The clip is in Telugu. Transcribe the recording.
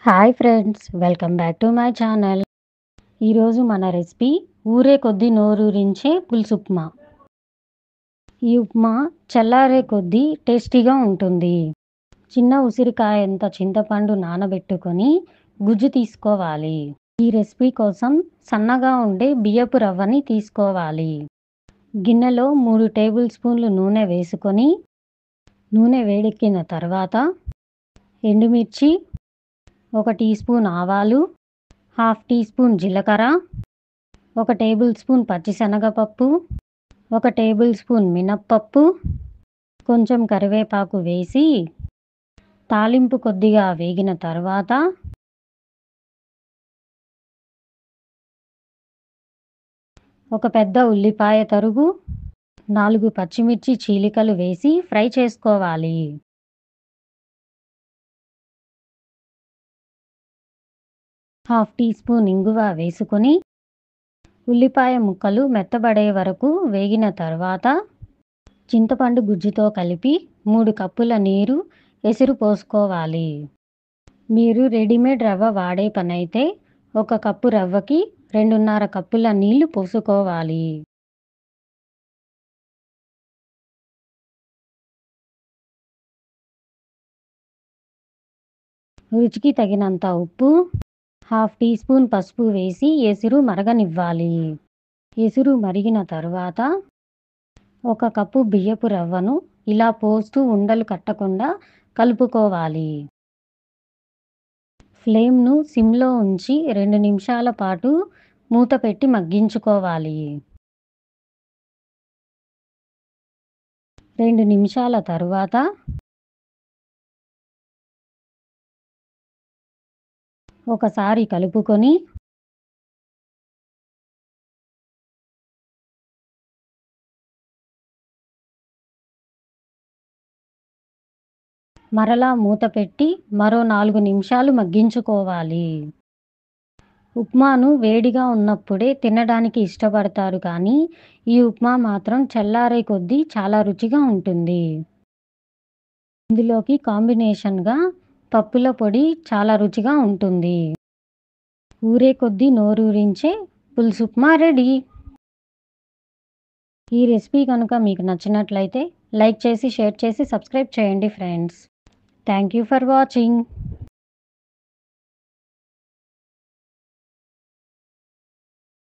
Hi friends, welcome back to my channel. ఈరోజు మన రెసిపీ ఊరే కొద్దీ నోరూరించే పులుసుప్మా. ఈ ఉప్మా చల్లారే కొద్దీ టేస్టీగా ఉంటుంది. చిన్న ఉసిరికాయంత చింతపండు నానబెట్టుకొని గుజ్జు తీసుకోవాలి. ఈ రెసిపీ కోసం సన్నగా ఉండే బియ్యపు రవ్వని తీసుకోవాలి. గిన్నెలో 3 టేబుల్ స్పూన్లు నూనె వేసుకొని నూనె వేడెక్కిన తర్వాత ఎండుమిర్చి, 1 టీ స్పూన్ ఆవాలు, హాఫ్ టీ స్పూన్ జీలకర్ర, 1 టేబుల్ స్పూన్ పచ్చిశనగపప్పు, 1 టేబుల్ స్పూన్ మినప్పప్పు, కొంచెం కరివేపాకు వేసి తాలింపు కొద్దిగా వేగిన తర్వాత ఒక పెద్ద ఉల్లిపాయ తరుగు, 4 పచ్చిమిర్చి చీలికలు వేసి ఫ్రై చేసుకోవాలి. హాఫ్ టీ స్పూన్ ఇంగువ వేసుకొని ఉల్లిపాయ ముక్కలు మెత్తబడే వరకు వేగిన తర్వాత చింతపండు గుజ్జుతో కలిపి 3 కప్పుల నీరు ఎసురు పోసుకోవాలి. మీరు రెడీమేడ్ రవ్వ వాడే పనైతే 1 కప్పు రవ్వకి 2.5 కప్పుల నీళ్లు పోసుకోవాలి. రుచికి తగినంత ఉప్పు, హాఫ్ టీ స్పూన్ పసుపు వేసి ఎసురు మరగనివ్వాలి. ఎసురు మరిగిన తర్వాత 1 కప్పు బియ్యపు రవ్వను ఇలా పోస్తూ ఉండలు కట్టకుండా కలుపుకోవాలి. ఫ్లేమ్ను సిమ్లో ఉంచి 2 నిమిషాల పాటు మూత పెట్టి మగ్గించుకోవాలి. 2 నిమిషాల తరువాత ఒకసారి కలుపుకొని మరలా మూత పెట్టి మరో 4 నిమిషాలు మగ్గించుకోవాలి. ఉప్మాను వేడిగా ఉన్నప్పుడే తినడానికి ఇష్టపడతారు కానీ ఈ ఉప్మా మాత్రం చల్లారే కొద్దీ చాలా రుచిగా ఉంటుంది. ఇందులోకి కాంబినేషన్గా పప్పుల పొడి చాలా రుచిగా ఉంటుంది. ఊరే కొద్దీ నోరూరించే పులుసుప్మా రెడీ. ఈ రెసిపీ కనుక మీకు నచ్చినట్లయితే లైక్ చేసి, షేర్ చేసి, సబ్స్క్రైబ్ చేయండి friends. Thank you for watching.